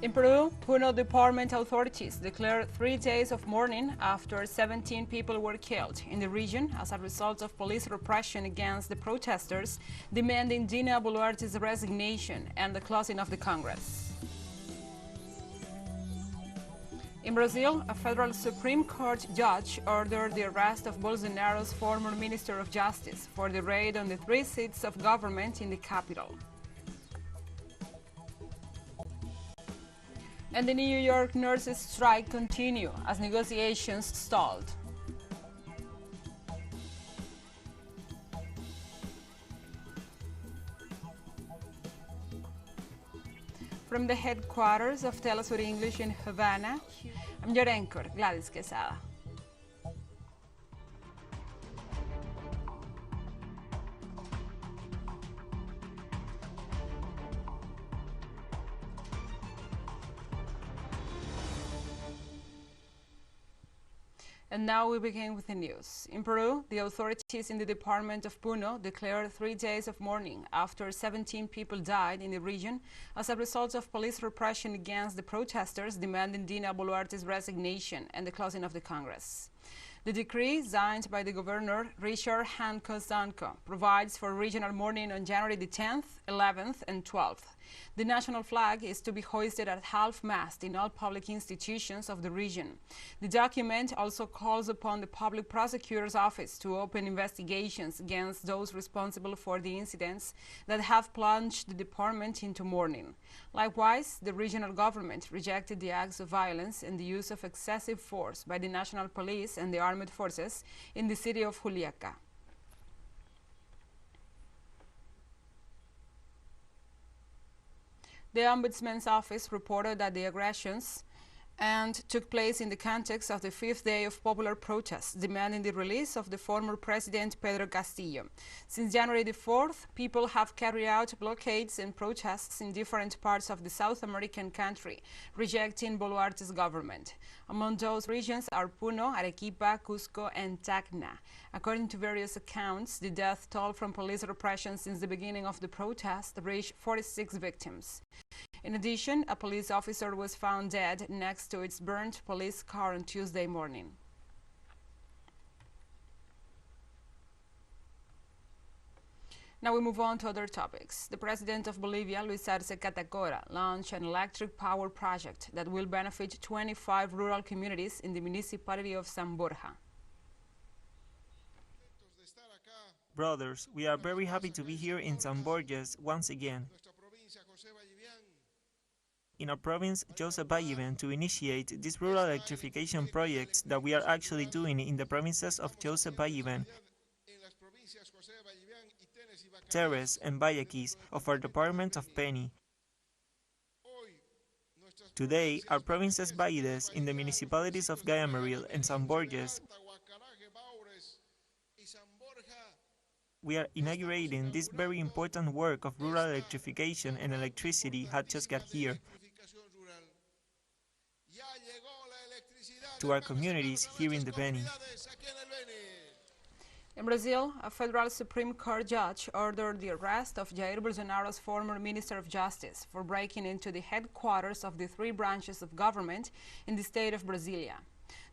In Peru, Puno department authorities declared 3 days of mourning after 17 people were killed in the region as a result of police repression against the protesters demanding Dina Boluarte's resignation and the closing of the Congress. In Brazil, a federal Supreme Court judge ordered the arrest of Bolsonaro's former Minister of Justice for the raid on the 3 seats of government in the capital. And the New York nurses' strike continued as negotiations stalled. From the headquarters of TeleSUR English in Havana, I'm your anchor, Gladys Quesada. And now we begin with the news. In Peru, the authorities in the department of Puno declared 3 days of mourning after 17 people died in the region as a result of police repression against the protesters demanding Dina Boluarte's resignation and the closing of the Congress. The decree, signed by the governor, Richard Hancock, provides for regional mourning on January the 10th, 11th, and 12th. The national flag is to be hoisted at half-mast in all public institutions of the region. The document also calls upon the public prosecutor's office to open investigations against those responsible for the incidents that have plunged the department into mourning. Likewise, the regional government rejected the acts of violence and the use of excessive force by the national police and the armed forces in the city of Juliaca. The Ombudsman's office reported that the aggressions took place in the context of the 5th day of popular protests demanding the release of the former president Pedro Castillo. Since January the 4th, people have carried out blockades and protests in different parts of the South American country, rejecting Boluarte's government. Among those regions are Puno, Arequipa, Cusco, and Tacna. According to various accounts, the death toll from police repression since the beginning of the protest reached 46 victims. In addition, a police officer was found dead next to its burnt police car on Tuesday morning. Now we move on to other topics. The president of Bolivia, Luis Arce Catacora, launched an electric power project that will benefit 25 rural communities in the municipality of San Borja. Brothers, we are very happy to be here in San Borges once again. In our province, Joseph Bolivian, to initiate these rural electrification projects that we are actually doing in the provinces of Joseph Bolivian, Torres, and Vallequis of our department of Beni. Today, our provinces Valles in the municipalities of Guayamaril and San Borges, we are inaugurating this very important work of rural electrification and electricity had just got here to our communities here in the Beni. In Brazil, a federal Supreme Court judge ordered the arrest of Jair Bolsonaro's former Minister of Justice for breaking into the headquarters of the 3 branches of government in the state of Brasilia.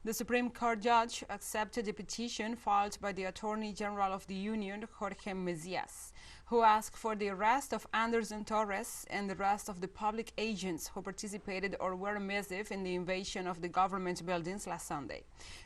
The Supreme Court judge accepted the petition filed by the Attorney General of the Union, Jorge Messias, who asked for the arrest of Anderson Torres and the rest of the public agents who participated or were amissive in the invasion of the government buildings last Sunday.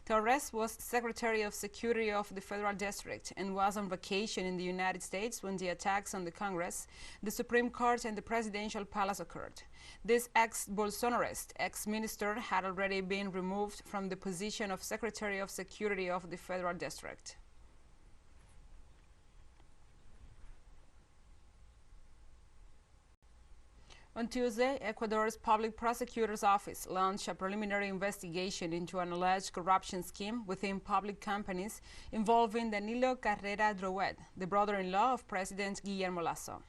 Torres was Secretary of Security of the Federal District and was on vacation in the United States when the attacks on the Congress, the Supreme Court, and the Presidential Palace occurred. This ex-Bolsonarist, ex-minister, had already been removed from the position of Secretary of Security of the Federal District. On Tuesday, Ecuador's public prosecutor's office launched a preliminary investigation into an alleged corruption scheme within public companies involving Danilo Carrera Drouet, the brother-in-law of President Guillermo Lasso.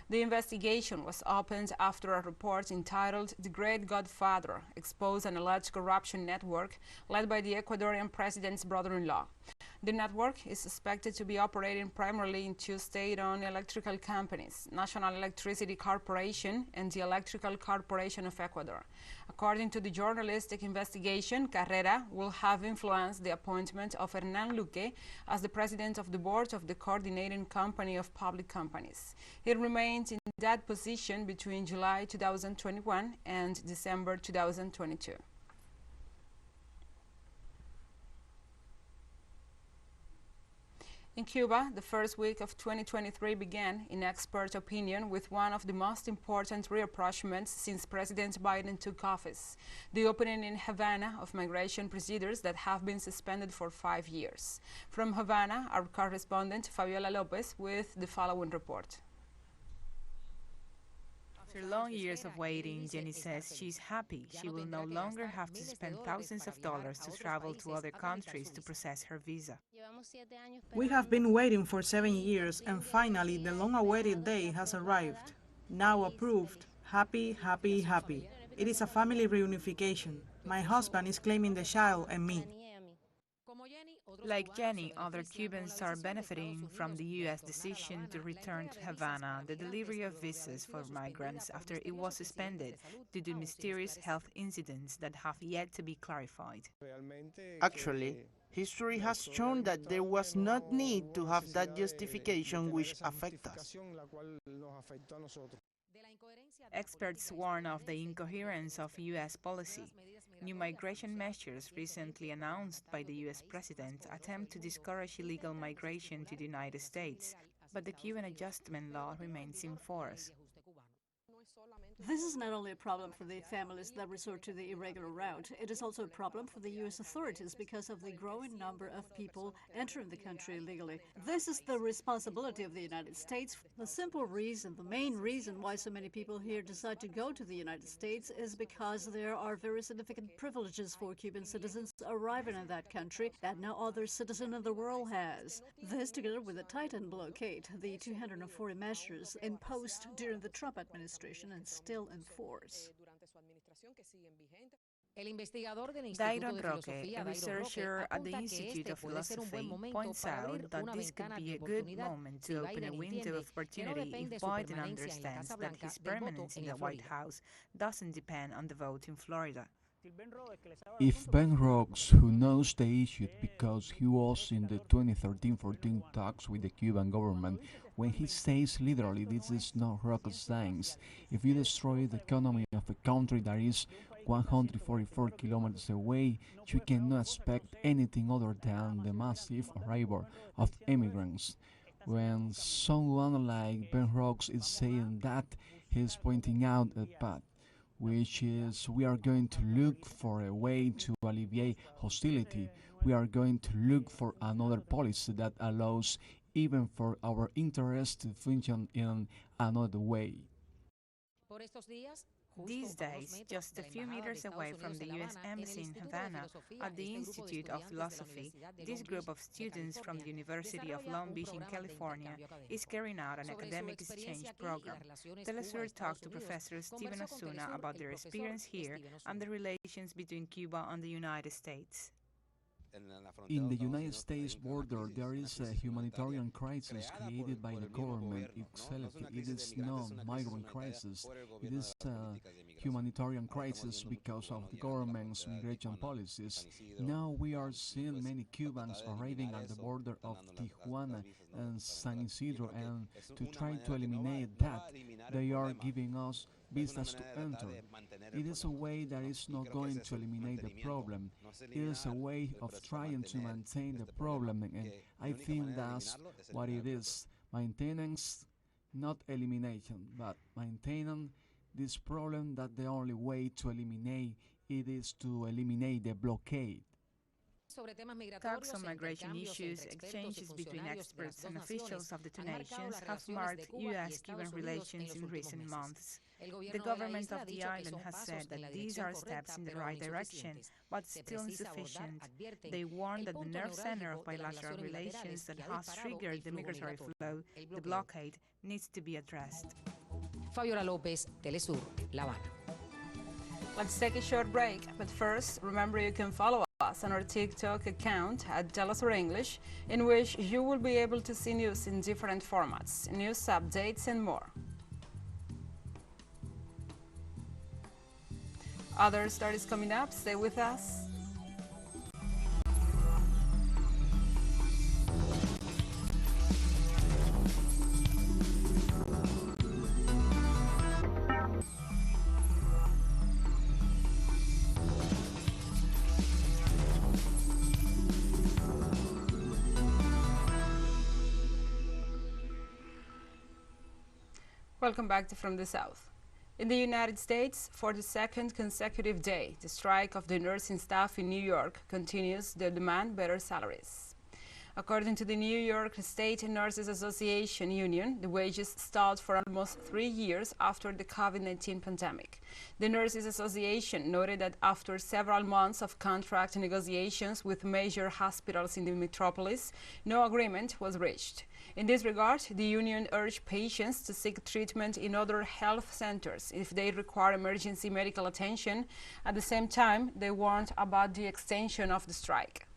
The investigation was opened after a report entitled "The Great Godfather" exposed an alleged corruption network led by the Ecuadorian president's brother-in-law. The network is expected to be operating primarily in two state-owned electrical companies, National Electricity Corporation and the Electrical Corporation of Ecuador. According to the journalistic investigation, Carrera will have influenced the appointment of Hernán Luque as the president of the board of the Coordinating Company of Public Companies. He remained in that position between July 2021 and December 2022. In Cuba, the first week of 2023 began, in expert opinion, with one of the most important rapprochements since President Biden took office, the opening in Havana of migration procedures that have been suspended for 5 years. From Havana, our correspondent Fabiola Lopez with the following report. After long years of waiting, Jenny says she's happy. She will no longer have to spend thousands of dollars to travel to other countries to process her visa. We have been waiting for 7 years, and finally the long-awaited day has arrived. Now approved. Happy, happy, happy. It is a family reunification. My husband is claiming the child and me. Like Jenny, other Cubans are benefiting from the U.S. decision to return to Havana the delivery of visas for migrants after it was suspended due to mysterious health incidents that have yet to be clarified. Actually, history has shown that there was not need to have that justification which affects us. Experts warn of the incoherence of U.S. policy. New migration measures recently announced by the U.S. president attempt to discourage illegal migration to the United States, but the Cuban adjustment law remains in force. This is not only a problem for the families that resort to the irregular route, it is also a problem for the U.S. authorities because of the growing number of people entering the country illegally. This is the responsibility of the United States. The simple reason, the main reason why so many people here decide to go to the United States is because there are very significant privileges for Cuban citizens arriving in that country that no other citizen in the world has. This, together with the Titan blockade, the 240 measures imposed during the Trump administration and still in force. Dairon Roque, a researcher at the Institute of Philosophy, points out that this could be a good moment to open a window of opportunity if Biden understands that his permanence in the White House doesn't depend on the vote in Florida. If Ben Rocks, who knows the issue because he was in the 2013-14 talks with the Cuban government, when he says literally this is not rocket science, if you destroy the economy of a country that is 144 kilometers away, you cannot expect anything other than the massive arrival of immigrants. When someone like Ben Rocks is saying that, he is pointing out a path, which is we are going to look for a way to alleviate hostility. We are going to look for another policy that allows even for our interest to function in another way. These days, just a few meters away from the U.S. Embassy in Havana, at the Institute of Philosophy, this group of students from the University of Long Beach in California is carrying out an academic exchange program. TeleSUR talked to Professor Stephen Osuna about their experience here and the relations between Cuba and the United States. In the United States border, there is a humanitarian crisis created by the government itself. It is not a migrant crisis. It is a humanitarian crisis because of the government's migration policies. Now we are seeing many Cubans arriving at the border of Tijuana and San Isidro, and to try to eliminate that, they are giving us visas to enter. It is a way that is not going to eliminate the problem. It is a way of trying to maintain the problem, and I think that's what it is. Maintenance, not elimination, but maintaining this problem, that the only way to eliminate it is to eliminate the blockade. Talks on migration issues, exchanges between experts and officials of the two nations have marked U.S.-Cuban relations in recent months. The government of the island has said that these are steps in the right direction, but still insufficient. They warn that the nerve center of bilateral relations that has triggered the migratory flow, the blockade, needs to be addressed. Fabiola Lopez, TeleSUR, La Habana. Let's take a short break, but first, remember you can follow us us on our TikTok account at TeleSUR English, in which you will be able to see news in different formats, news updates and more. Other stories coming up. Stay with us. Welcome back to From the South. In the United States, for the second consecutive day, the strike of the nursing staff in New York continues to demand better salaries. According to the New York State Nurses Association Union, the wages stalled for almost 3 years after the COVID-19 pandemic. The Nurses Association noted that after several months of contract negotiations with major hospitals in the metropolis, no agreement was reached. In this regard, the union urged patients to seek treatment in other health centers if they require emergency medical attention. At the same time, they warned about the extension of the strike.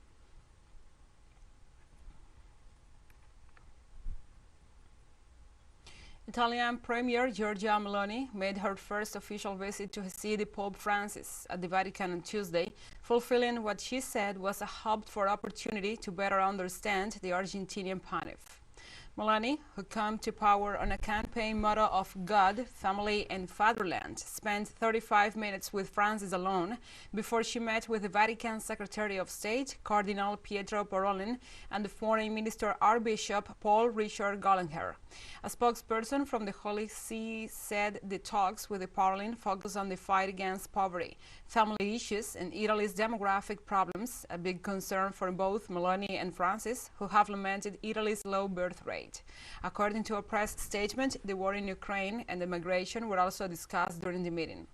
Italian Premier Giorgia Meloni made her first official visit to see the Pope Francis at the Vatican on Tuesday, fulfilling what she said was a hoped-for opportunity to better understand the Argentinian pontiff. Meloni, who came to power on a campaign motto of God, family and fatherland, spent 35 minutes with Francis alone before she met with the Vatican Secretary of State, Cardinal Pietro Parolin, and the Foreign Minister Archbishop Paul Richard Gallagher. A spokesperson from the Holy See said the talks with the Parolin focus on the fight against poverty, family issues, and Italy's demographic problems, a big concern for both Meloni and Francis, who have lamented Italy's low birth rate. According to a press statement, the war in Ukraine and the migration were also discussed during the meeting.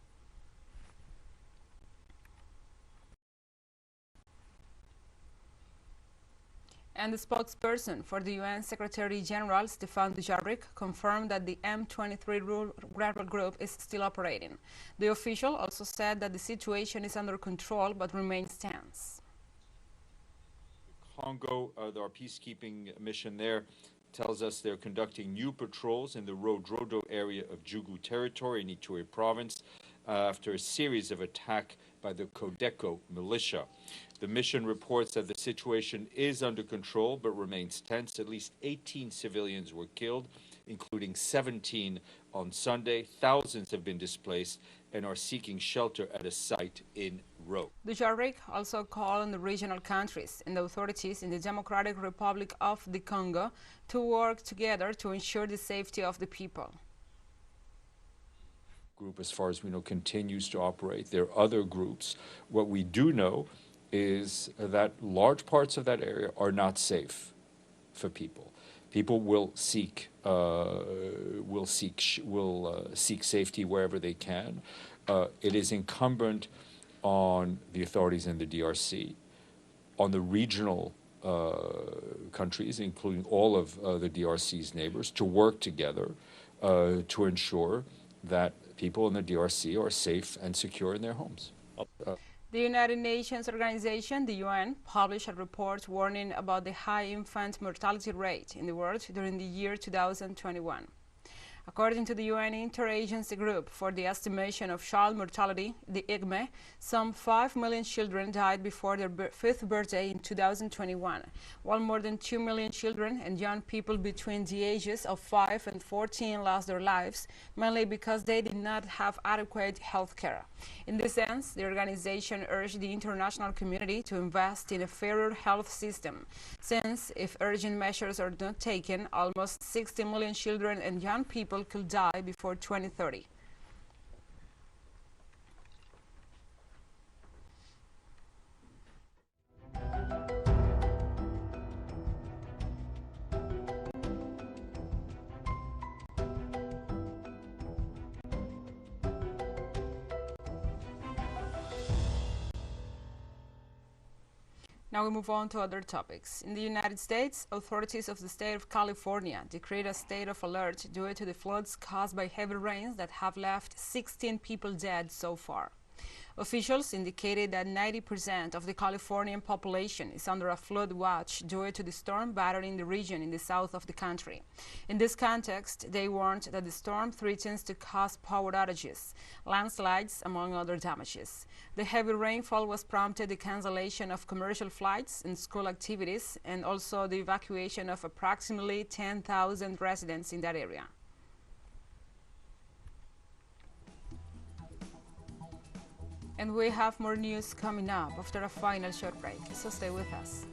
And the spokesperson for the UN Secretary-General, Stéphane Dujarric, confirmed that the M23 rebel group is still operating. The official also said that the situation is under control but remains tense. Congo, our peacekeeping mission there, tells us they're conducting new patrols in the Rodrodo area of Jugu territory in Ituri province after a series of attacks by the Codeco militia. The mission reports that the situation is under control but remains tense. At least 18 civilians were killed, including 17 on Sunday. Thousands have been displaced and are seeking shelter at a site in Rome. Dujarric also called on the regional countries and the authorities in the Democratic Republic of the Congo to work together to ensure the safety of the people. Group, as far as we know, continues to operate. There are other groups. What we do know is that large parts of that area are not safe for people. People will seek safety wherever they can. It is incumbent on the authorities in the DRC, on the regional countries, including all of the DRC's neighbors, to work together to ensure that people in the DRC are safe and secure in their homes. The United Nations Organization, the UN, published a report warning about the high infant mortality rate in the world during the year 2021. According to the UN Interagency Group for the Estimation of Child Mortality, the IGME, some 5 million children died before their 5th birthday in 2021, while more than 2 million children and young people between the ages of 5 and 14 lost their lives, mainly because they did not have adequate health care. In this sense, the organization urged the international community to invest in a fairer health system, since if urgent measures are not taken, almost 60 million children and young people could die before 2030. Now we move on to other topics. In the United States, authorities of the state of California decreed a state of alert due to the floods caused by heavy rains that have left 16 people dead so far. Officials indicated that 90% of the Californian population is under a flood watch due to the storm battering the region in the south of the country. In this context, they warned that the storm threatens to cause power outages, landslides, among other damages. The heavy rainfall was prompted the cancellation of commercial flights and school activities, and also the evacuation of approximately 10,000 residents in that area. And we have more news coming up after a final short break, so stay with us.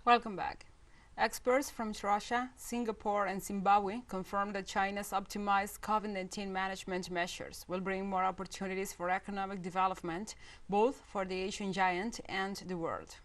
Welcome back. Experts from Russia, Singapore, and Zimbabwe confirmed that China's optimized COVID-19 management measures will bring more opportunities for economic development, both for the Asian giant and the world.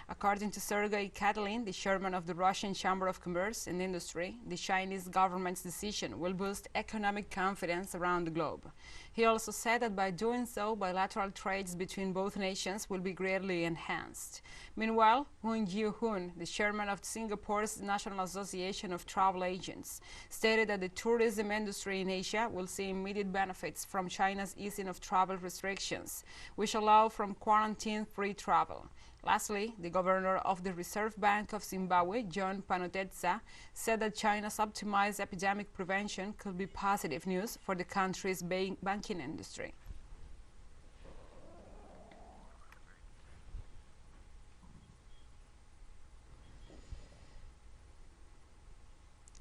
According to Sergei Katalin, the chairman of the Russian Chamber of Commerce and Industry, the Chinese government's decision will boost economic confidence around the globe. He also said that by doing so, bilateral trades between both nations will be greatly enhanced. Meanwhile, Woon Ji-hoon, the chairman of Singapore's National Association of Travel Agents, stated that the tourism industry in Asia will see immediate benefits from China's easing of travel restrictions, which allow from quarantine-free travel. Lastly, the governor of the Reserve Bank of Zimbabwe, John Panotedza, said that China's optimized epidemic prevention could be positive news for the country's banking industry.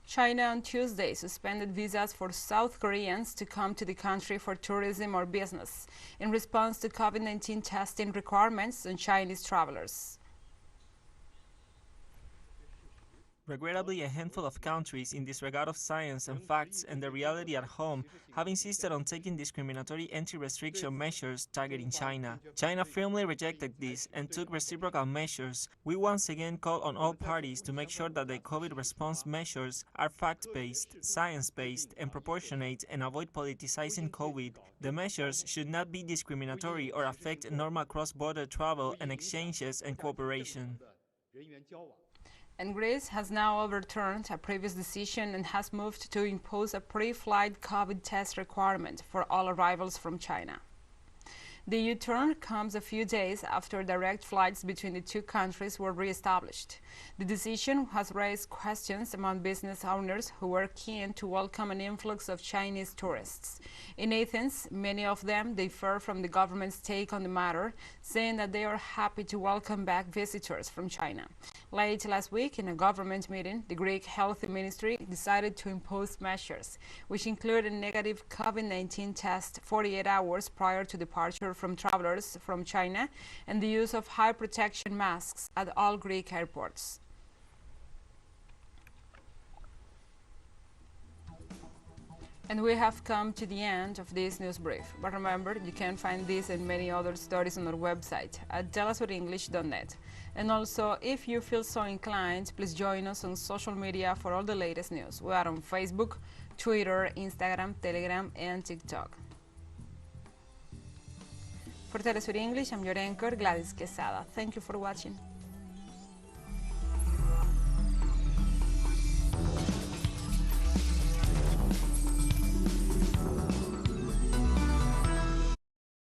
China on Tuesday suspended visas for South Koreans to come to the country for tourism or business in response to COVID-19 testing requirements on Chinese travelers. Regrettably, a handful of countries, in disregard of science and facts and the reality at home, have insisted on taking discriminatory anti-restriction measures targeting China. China firmly rejected this and took reciprocal measures. We once again call on all parties to make sure that the COVID response measures are fact-based, science-based, and proportionate, and avoid politicizing COVID. The measures should not be discriminatory or affect normal cross-border travel and exchanges and cooperation. And Greece has now overturned a previous decision and has moved to impose a pre-flight COVID test requirement for all arrivals from China. The U-turn comes a few days after direct flights between the two countries were re-established. The decision has raised questions among business owners who were keen to welcome an influx of Chinese tourists. In Athens, many of them differ from the government's take on the matter, saying that they are happy to welcome back visitors from China. Late last week, in a government meeting, the Greek Health Ministry decided to impose measures, which include a negative COVID-19 test 48 hours prior to departure from travelers from China and the use of high protection masks at all Greek airports. And we have come to the end of this news brief. But remember, you can find this and many other stories on our website at telesurenglish.net. And also, if you feel so inclined, please join us on social media for all the latest news. We are on Facebook, Twitter, Instagram, Telegram, and TikTok. For TeleSUR English, I'm your anchor, Gladys Quesada. Thank you for watching.